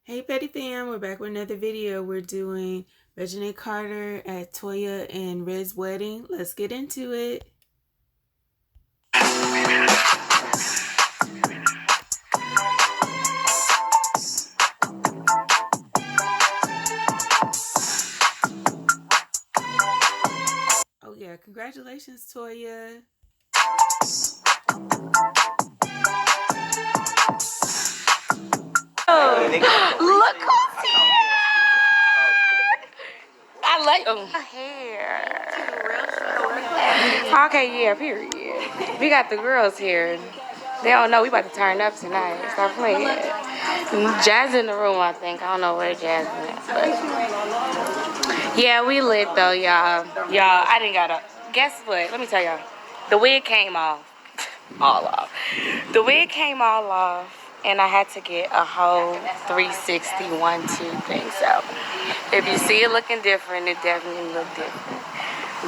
Hey Petty Fam, we're back with another video. We're doing Reginae Carter at Toya and Red's wedding. Let's get into it. Oh yeah, congratulations Toya. Oh, look who's here! I like hair. Okay, yeah, period. We got the girls here. They don't know we about to turn up tonight. Stop playing. Jazz in the room, I think. I don't know where Jazz is, but yeah, we lit though, y'all. Y'all, I didn't gotta. Guess what? Let me tell y'all. The wig came off. All off. The wig came all off. And I had to get a whole 360 1-2 thing. So if you see it looking different, it definitely looked different.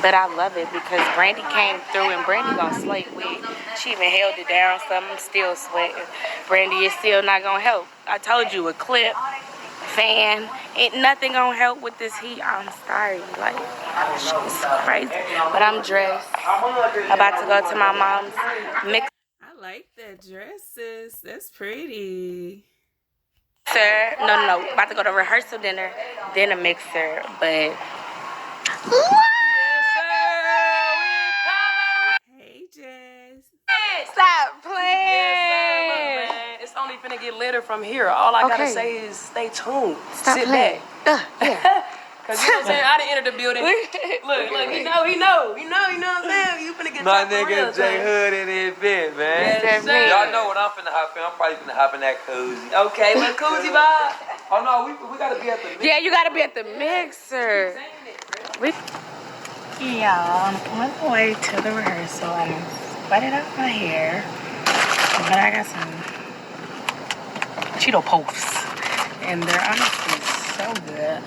But I love it because Brandy came through and Brandy gonna slay wig. She even held it down, so I'm still sweating. Brandy is still not gonna help. I told you, a clip, fan, ain't nothing gonna help with this heat. I'm sorry, like, she's crazy. But I'm dressed, about to go to my mom's mix. I like that dresses. That's pretty. No. About to go to rehearsal dinner, then a mixer, but... Hey Jazz. Stop playing. Yes, sir. Look, man, it's only finna get litter from here. All I gotta say is stay tuned. Stop Sit playing. back. Yeah. Cause you know what I'm saying? I done entered the building. Look, he know what I'm saying? You finna get my top for nigga real, J Hood in the event, man. Yes, sir. Y'all know what I'm finna hop in. I'm probably finna hop in that cozy. Okay, little koozie vibe. Oh no, we gotta be at the mixer. Yeah, you gotta be at the mixer. Y'all, I'm on the way to the rehearsal. I'm sweated out my hair, but I got some Cheeto Puffs, and they're honestly so good.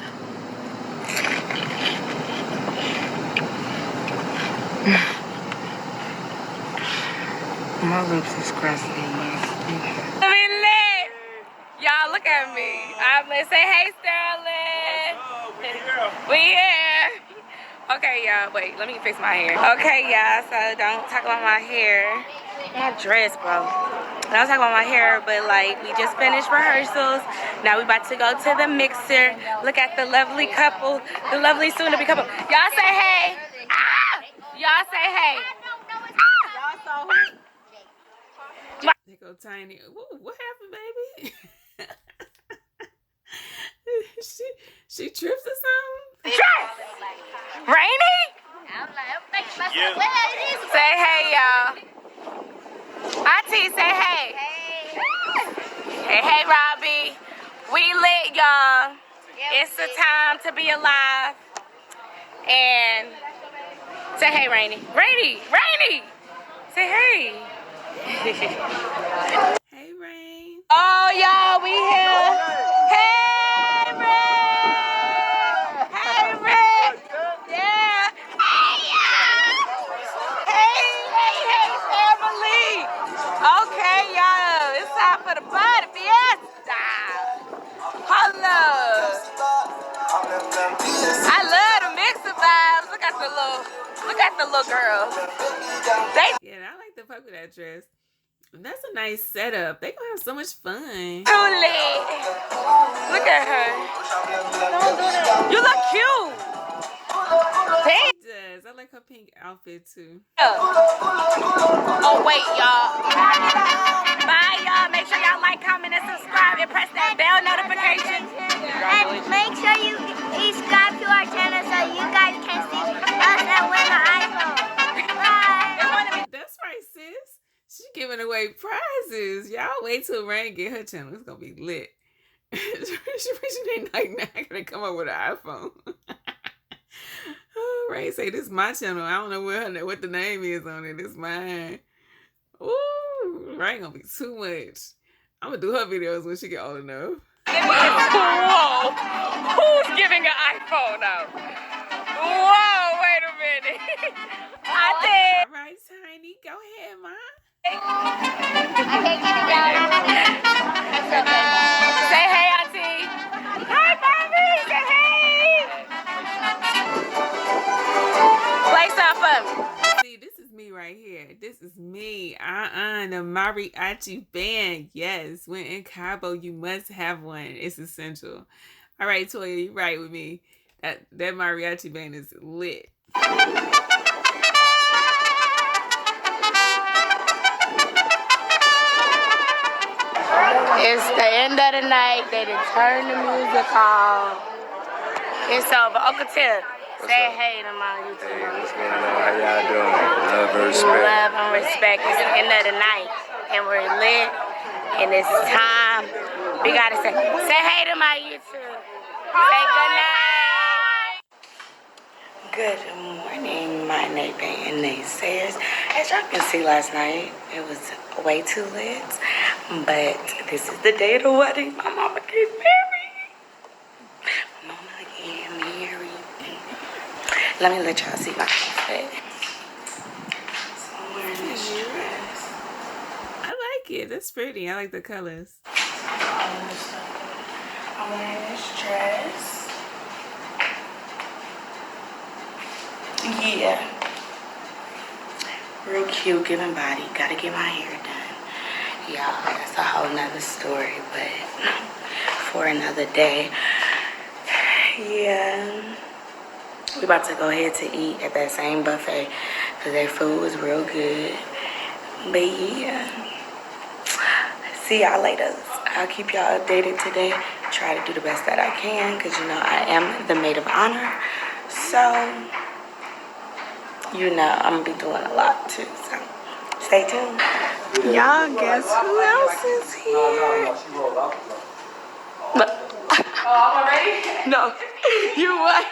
My lips is crusty. I'm in lit. Y'all look at me. I'm gonna say, hey Sterling. We here. Okay, y'all, wait, let me fix my hair. Okay, y'all, so don't talk about my hair. My dress, bro. Don't talk about my hair, but like, we just finished rehearsals. Now we about to go to the mixer. Look at the lovely couple, the lovely soon-to-be couple. Y'all say hey. Ah! Y'all say hey. There go Tiny. Woo, what happened, baby? she trips or something? Dress. Rainy? Say hey, y'all. Auntie, say hey. Hey, Robbie. We lit, y'all. It's the time to be alive. And say hey, Rainy. Rainy. Say hey. Hey Rain. Oh, y'all, we here. Hey, Rain. Hey, Rain. Yeah. Hey, y'all. Hey, family. Okay, y'all. It's time for the party fiesta. Hello. I love the mixer vibes. Look at the little girls. Yeah, I like the fuck with that dress. That's a nice setup. They gonna have so much fun. Too lit. Look at her. You look cute. Damn. She does. I like her pink outfit too. Oh wait, y'all. Bye, y'all. Make sure y'all like, comment, and subscribe, and press that bell notification. And make sure you subscribe to our channel so you guys can see us and win an iPhone. Bye. That's right, sis. She giving away prizes. Y'all wait till Rain get her channel. It's gonna be lit. She ain't like not gonna come up with an iPhone. Oh, Rain say this is my channel. I don't know what the name is on it. It's mine. Ooh, Rain gonna be too much. I'm gonna do her videos when she get old enough. Whoa! Who's giving an iPhone out? Whoa! Wait a minute. I did. All right, Tiny, go ahead, Ma. Say hey, Auntie. a mariachi band. Yes, when in Cabo, you must have one. It's essential. All right, Toya, you right with me. That mariachi band is lit. It's the end of the night. They done turned the music off. It's over. Uncle Tim, say hey to my YouTube. Hey, what's going on? How y'all doing? Love and respect. Love and respect. It's the end of the night, and we're lit, and it's time. We gotta say hey to my YouTube. Say good night. Good morning, my neighbor and naysayers. As y'all can see last night, it was way too lit, but this is the day of the wedding. My mama get married. My mama get married. Let me let y'all see my outfit. So I'm wearing this dress. I like it. That's pretty. I like the colors. I'm wearing this dress. Yeah. Real cute, giving body. Gotta get my hair done. Y'all, that's a whole nother story, but for another day. Yeah. We about to go ahead to eat at that same buffet because their food was real good. But yeah. See y'all later. I'll keep y'all updated today. Try to do the best that I can because you know I am the maid of honor. So you know, I'm gonna be doing a lot too, so stay tuned. Y'all, guess who else is here? Oh, I'm ready? No, you what?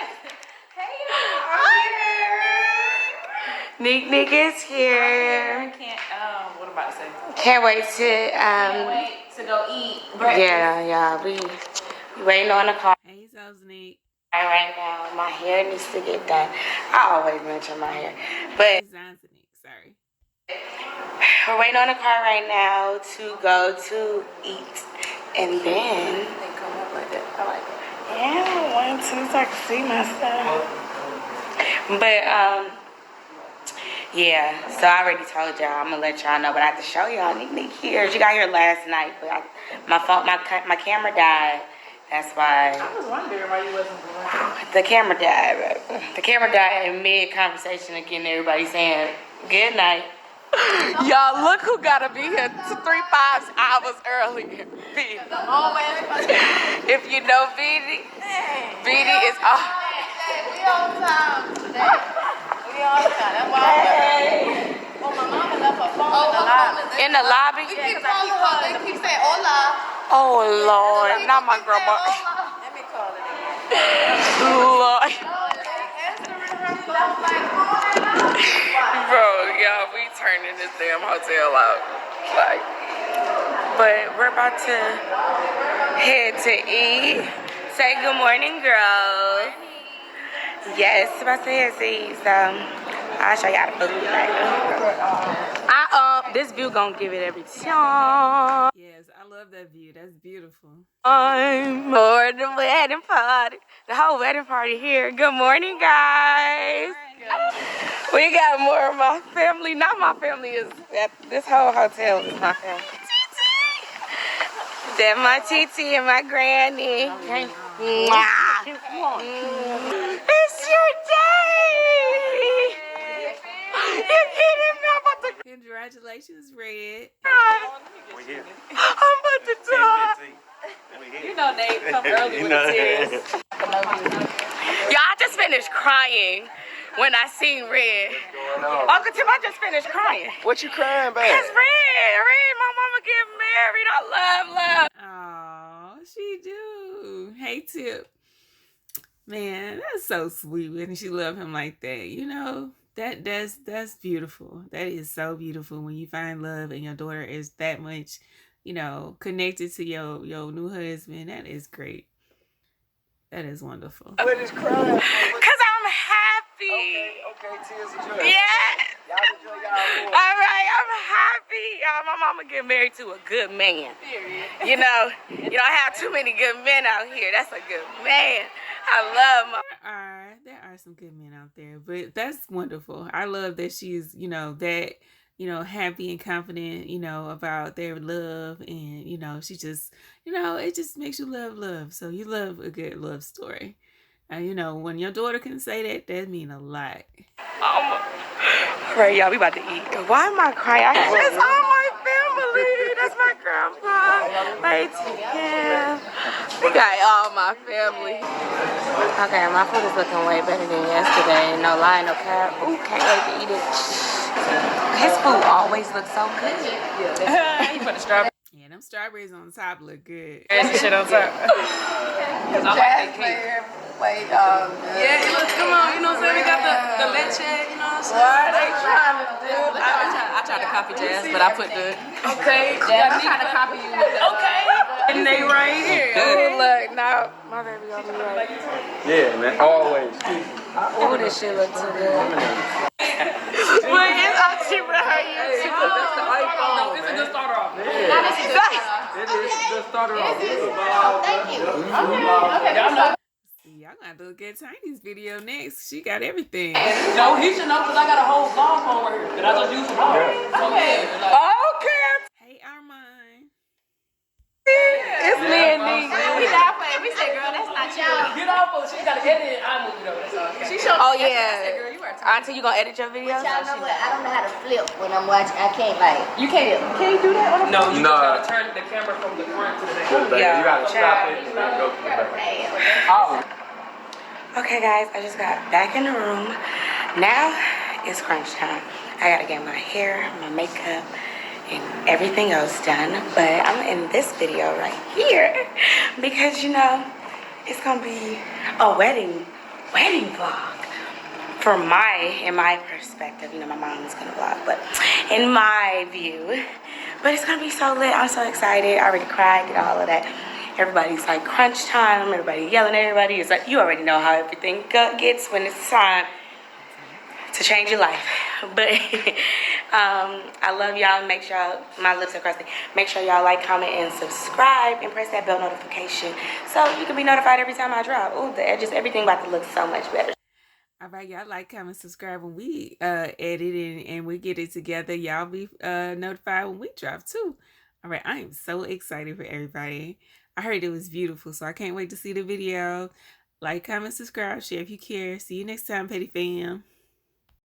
Nick is here. I can't, what am I about to say? Can't wait to, Wait to go eat breakfast. yeah, we waiting on the car. Hey, Zosnick. Right now, my hair needs to get done. I always mention my hair, but Hey, Zosnick. Sorry. we're waiting on a car right now to go to eat, and then They come up like that. I like it. yeah, one, two, so I can see myself. But yeah. So I already told y'all. I'm gonna let y'all know, but I have to show y'all. Nick here. She got here last night, but my camera died. That's why. I was wondering why you wasn't going. The camera died. The camera died in mid-conversation again. Everybody saying good night. Y'all, look who gotta be here 3-5 hours earlier. B. If you know BD, BD is off. We on time today. We on time. That's why I'm Oh, my mama left her phone in the lobby. In the lobby? We keep calling her. They keep saying hola. Oh Lord, not my grandma. Let me call it. Lord. Bro, y'all, we turning this damn hotel out. Like, but we're about to head to eat. Say good morning, girls. Yes, about to head to eat. So I'll show y'all the food later. This view gonna give it every time. Yes, I love that view. That's beautiful. I'm for the wedding party. The whole wedding party here. Good morning, guys. We got more of my family. Not my family is that this whole hotel is my family. That's my Titi and my granny. Mwah. It's your day. You're kidding me. I'm about to cry. Congratulations, Red. We here. I'm about to die. We here. You know they come early with the tears. Y'all, I just finished crying when I seen Red. Uncle Tim, I just finished crying. What you crying about? It's Red, my mama getting married. I love. Oh, she do. Hey, Tip. Man, that's so sweet when she love him like that. You know, that's beautiful. That is so beautiful when you find love and your daughter is that much, you know, connected to your new husband. That is great. That is wonderful. What is crying? Cause I'm happy. Okay, tears of joy. Yeah. Y'all enjoy y'all. All right, I'm happy. My mama get married to a good man. You know, you don't have too many good men out here. That's a good man. I love my. There are some good men out there, but that's wonderful. I love that she's, you know, that you know, happy and confident, you know, about their love. And, you know, she just, you know, it just makes you love. So you love a good love story. And, you know, when your daughter can say that, that mean a lot. All right, y'all, we about to eat. Why am I crying? It's all my family. That's my grandpa, my Tim. We got all my family. Okay, my food is looking way better than yesterday. No lie, no cap. Ooh, can't wait to eat it. His food always looks so good. You put the strawberry Yeah, them strawberries on top look good. and shit on top. Cause I like that cake. Yeah, it looks, come on, you know what I'm saying? We got the leche, you know what I'm saying? Why are they trying to do I tried to copy Jazz, but I put the Jazz, I'm trying to copy you with the, and they right here. Oh, look, no. My baby gonna be right. Yeah, man, always. Oh, this shit look too good. Look, it's actually right here. That's the iPhone. No, it's a good starter off. It is the starter off. Thank you. Y'all know. Y'all gonna have to look at Tiny's video next. She got everything. No, he should know because I got a whole vlog phone right here that I just use for vlog. Okay. Okay. Hey, Armand. It's me and me. We not playing. We said, girl, that's not you. Get off of she got to edit it. I moved it over. That's all. Okay. She showed Oh, me yesterday. I yeah. said, girl, you are Auntie, you gonna edit your videos? Y'all know what? I don't know how to flip when I'm watching. I can't like. You can't do that on No, you No. just gotta turn the camera from the front to the back. You gotta stop it and then go to the back. Oh. Okay, guys, I just got back in the room. Now it's crunch time. I gotta get my hair, my makeup, and everything else done. But I'm in this video right here because, you know, it's gonna be a wedding vlog. In my perspective, you know, my mom is gonna vlog, but in my view, but it's gonna be so lit. I'm so excited. I already cried, did all of that. Everybody's like crunch time, everybody yelling at everybody. It's like, you already know how everything gets when it's time to change your life. But I love y'all. Make sure y'all, my lips are crusty. Make sure y'all like, comment, and subscribe, and press that bell notification so you can be notified every time I drop. Ooh, the edges, everything about to look so much better. All right, y'all like, comment, subscribe when we edit and we get it together. Y'all be notified when we drop too. All right, I am so excited for everybody. I heard it was beautiful, so I can't wait to see the video. Like, comment, subscribe, share if you care. See you next time, Petty Fam.